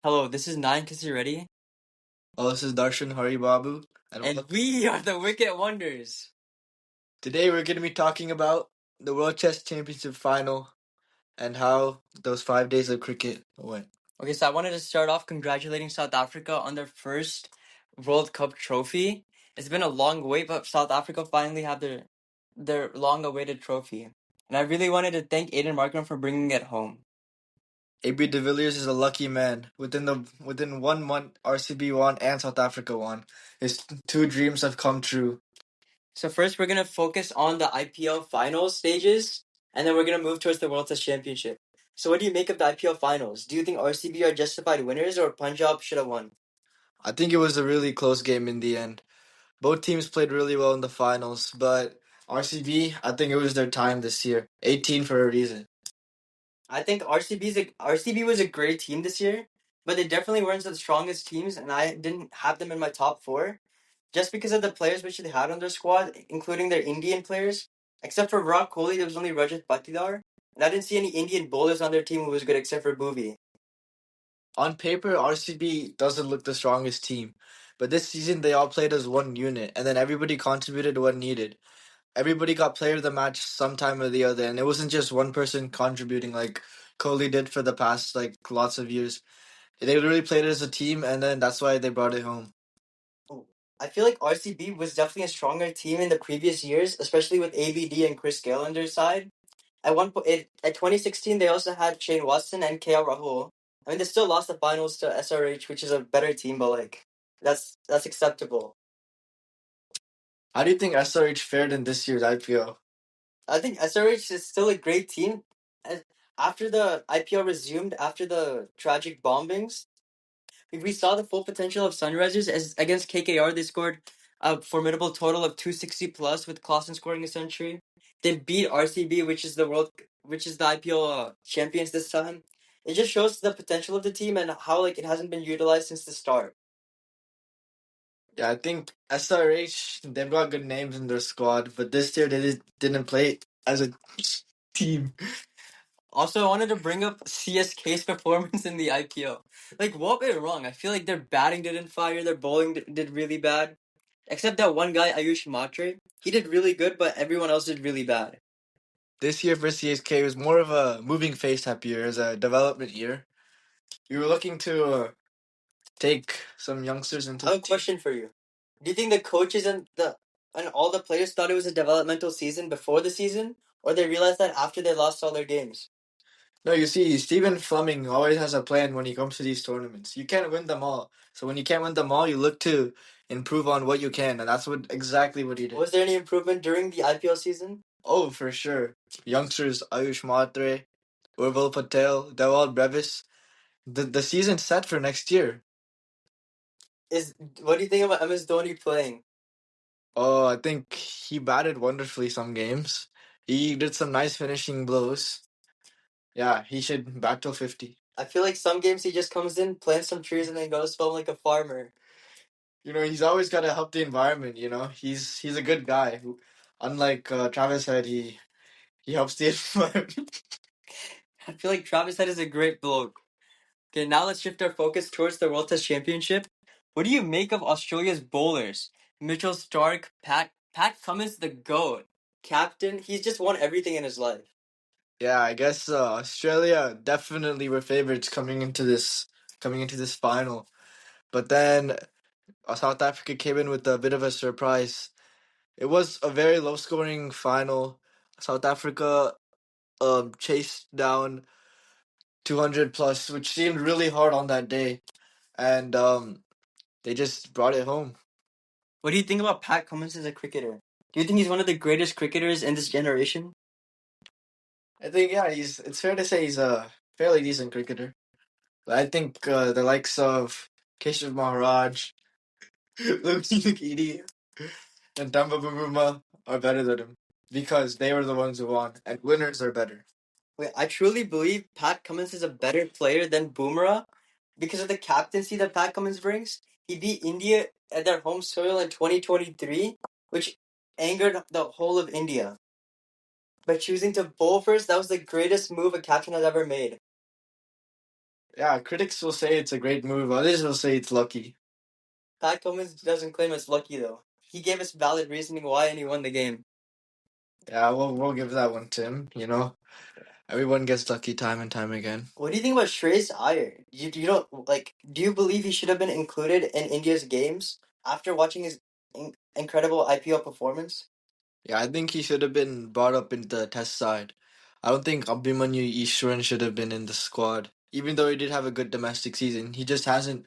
Hello, this is Nine Kiss Ready, Oh, this is Darshan Hari Babu, and and we are the Wicked Wonders. today we're going to be talking about the World Chess Championship Final and how those 5 days of cricket went. Okay, so I wanted to start off congratulating South Africa on their first World Cup trophy. It's been a long wait, but South Africa finally have their long-awaited trophy. And I really wanted to thank Aiden Markram for bringing it home. AB de Villiers is a lucky man. Within 1 month, RCB won and South Africa won. His two dreams have come true. So first, we're gonna focus on the IPL final stages, and then we're gonna move towards the World Test Championship. So, what do you make of the IPL finals? Do you think RCB are justified winners, or Punjab should have won? I think it was a really close game in the end. Both teams played really well in the finals, but RCB, I think it was their time this year. 18 for a reason. I think RCB was a great team this year, but they definitely weren't the strongest teams, and I didn't have them in my top four just because of the players which they had on their squad, including their Indian players. Except for Virat Kohli, there was only Rajat Patidar, and I didn't see any Indian bowlers on their team who was good except for Bhuvi. On paper, RCB doesn't look the strongest team, but this season they all played as one unit, and then everybody contributed what needed. Everybody got player of the match sometime or the other, and it wasn't just one person contributing like Kohli did for the past lots of years. They literally played it as a team, and then that's why they brought it home. Oh, I feel like RCB was definitely a stronger team in the previous years, especially with ABD and Chris Gale on their side. At 2016, they also had Shane Watson and KL Rahul. I mean, they still lost the finals to SRH, which is a better team, but like that's acceptable. How do you think SRH fared in this year's IPO? I think SRH is still a great team. As- After the IPL resumed, after the tragic bombings, we saw the full potential of Sunrisers. As against KKR, they scored a formidable total of 260 plus, with Clausen scoring a century. They beat RCB, which is the IPL champions this time. It just shows the potential of the team and how like it hasn't been utilized since the start. Yeah, I think SRH, they've got good names in their squad, but this year they didn't play as a team. Also, I wanted to bring up CSK's performance in the IPL. Like, what went wrong? I feel like their batting didn't fire, their bowling did really bad. Except that one guy, Ayush Matre. He did really good, but everyone else did really bad. This year for CSK was more of a moving face type year, as a development year. We were looking to take some youngsters into I have the a team. question for you. Do you think the coaches and all the players thought it was a developmental season before the season, or they realized that after they lost all their games? No, you see, Stephen Fleming always has a plan when he comes to these tournaments. You can't win them all. So when you can't win them all, you look to improve on what you can, and that's exactly what he did. Was there any improvement during the IPL season? Oh, for sure. Youngsters Ayush Matre, Urval Patel, Dewald Brevis. The season's set for next year. Is What do you think about MS Dhoni playing? Oh, I think he batted wonderfully some games. He did some nice finishing blows. Yeah, he should bat till 50. I feel like some games he just comes in, plants some trees, and then goes home like a farmer. He's always got to help the environment. He's a good guy who, unlike Travis Head, he helps the environment. I feel like Travis Head is a great bloke. Okay, now let's shift our focus towards the World Test Championship. What do you make of Australia's bowlers? Mitchell Stark, Pat Cummins, the GOAT. Captain, he's just won everything in his life. Yeah, I guess Australia definitely were favorites coming into this final. But then South Africa came in with a bit of a surprise. It was a very low-scoring final. South Africa chased down 200 plus, which seemed really hard on that day, and they just brought it home. What do you think about Pat Cummins as a cricketer? Do you think he's one of the greatest cricketers in this generation? I think yeah, it's fair to say he's a fairly decent cricketer. But I think the likes of Keshav Maharaj, Luki Nikiti, and Tamba Bavuma are better than him because they were the ones who won, and winners are better. Wait, I truly believe Pat Cummins is a better player than Bumrah because of the captaincy that Pat Cummins brings. He beat India at their home soil in 2023, which angered the whole of India. By choosing to bowl first, that was the greatest move a captain has ever made. Yeah, critics will say it's a great move. Others will say it's lucky. Pat Cummins doesn't claim it's lucky though. He gave us valid reasoning why and he won the game. Yeah, we'll give that one to him. You know, everyone gets lucky time and time again. What do you think about Shreyas Iyer? You don't like? Do you believe he should have been included in India's games after watching his incredible IPL performance? Yeah, I think he should have been brought up in the test side. I don't think Abhimanyu Ishwaran should have been in the squad. Even though he did have a good domestic season, he just hasn't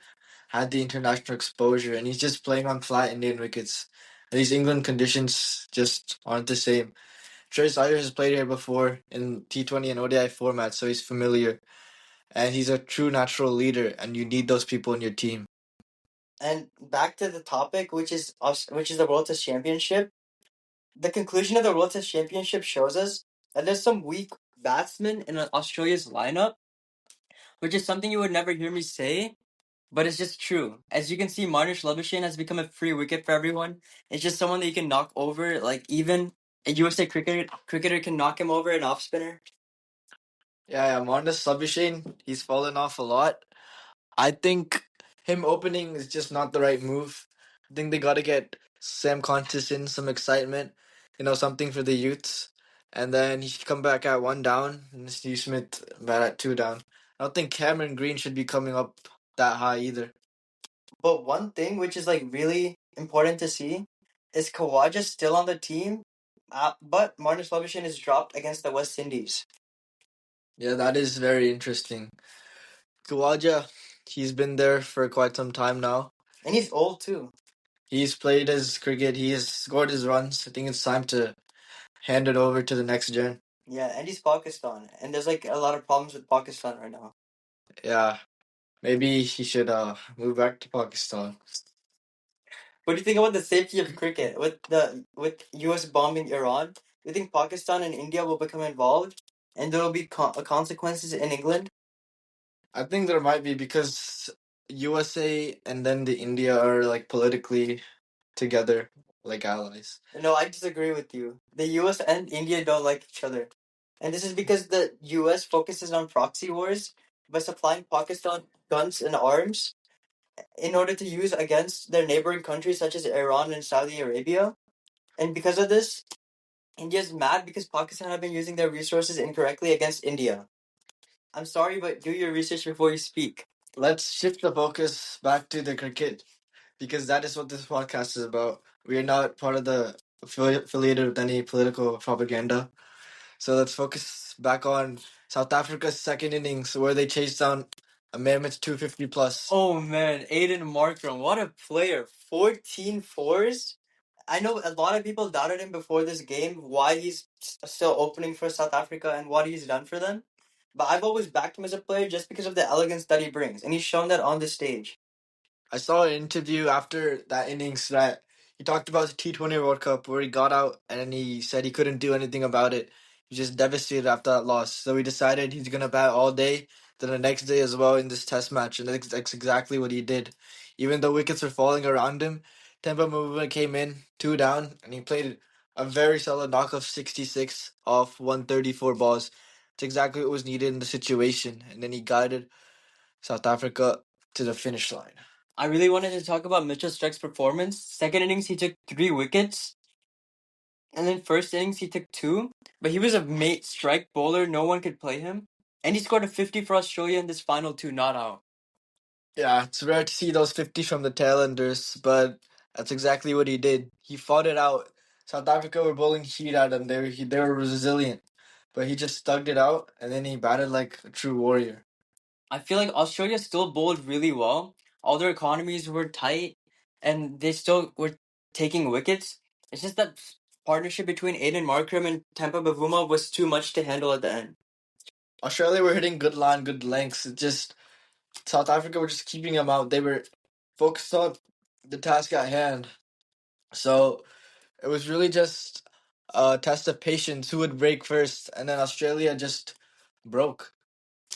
had the international exposure, and he's just playing on flat Indian wickets. And these England conditions just aren't the same. Shreyas Iyer has played here before in T20 and ODI formats, so he's familiar. And he's a true natural leader, and you need those people in your team. And back to the topic, which is the World Test Championship. The conclusion of the World Test Championship shows us that there's some weak batsmen in Australia's lineup, which is something you would never hear me say, but it's just true. As you can see, Marnus Labuschagne has become a free wicket for everyone. It's just someone that you can knock over, like even a USA cricketer can knock him over, an off spinner. Yeah, Marnus Labuschagne, he's fallen off a lot. I think him opening is just not the right move. I think they got to get Sam Contis in, some excitement, something for the youths. And then he should come back at one down, and Steve Smith bat at two down. I don't think Cameron Green should be coming up that high either. But one thing which is like really important to see is Khawaja still on the team, but Marnus Labuschagne is dropped against the West Indies. Yeah, that is very interesting. Kawaja, he's been there for quite some time now. And he's old too. He's played his cricket, he has scored his runs. I think it's time to hand it over to the next gen. Yeah, and he's Pakistan. And there's like a lot of problems with Pakistan right now. Yeah, maybe he should move back to Pakistan. What do you think about the safety of cricket with US bombing Iran? Do you think Pakistan and India will become involved and there will be consequences in England? I think there might be because USA and then the India are like politically together, like allies. No, I disagree with you. The US and India don't like each other. And this is because the US focuses on proxy wars by supplying Pakistan guns and arms in order to use against their neighboring countries such as Iran and Saudi Arabia. And because of this, India's mad because Pakistan have been using their resources incorrectly against India. I'm sorry, but do your research before you speak. Let's shift the focus back to the cricket because that is what this podcast is about. We are not part of the affiliated with any political propaganda. So let's focus back on South Africa's second innings where they chased down a mammoth 250 plus. Oh man, Aiden Markram, what a player. 14 fours. I know a lot of people doubted him before this game, why he's still opening for South Africa and what he's done for them. But I've always backed him as a player just because of the elegance that he brings, and he's shown that on the stage. I saw an interview after that innings that he talked about the T20 World Cup where he got out and he said he couldn't do anything about it. He was just devastated after that loss. So he decided he's going to bat all day, then the next day as well in this test match. And that's exactly what he did. Even though wickets were falling around him, tempo movement came in, two down, and he played a very solid knock of 66 off 134 balls. It's exactly what was needed in the situation. And then he guided South Africa to the finish line. I really wanted to talk about Mitchell Stark's performance. Second innings, he took 3 wickets. And then first innings, he took 2. But he was a mate strike bowler. No one could play him. And he scored a 50 for Australia in this final 2 not out. Yeah, it's rare to see those 50 from the tailenders, but that's exactly what he did. He fought it out. South Africa were bowling heat at him. They were resilient, but he just stuck it out, and then he batted like a true warrior. I feel like Australia still bowled really well. All their economies were tight, and they still were taking wickets. It's just that partnership between Aiden Markram and Tempa Bavuma was too much to handle at the end. Australia were hitting good line, good lengths. It just South Africa were just keeping them out. They were focused on the task at hand. So it was really just a test of patience. Who would break first, and then Australia just broke.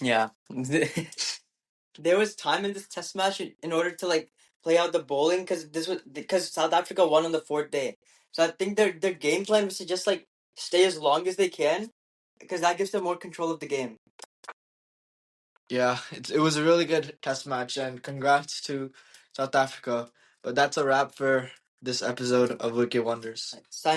Yeah. There was time in this test match in order to like play out the bowling because South Africa won on the 4th day. So I think their game plan was to just like stay as long as they can because that gives them more control of the game. Yeah, it was a really good test match, and congrats to South Africa. But that's a wrap for this episode of Wicked Wonders. Signing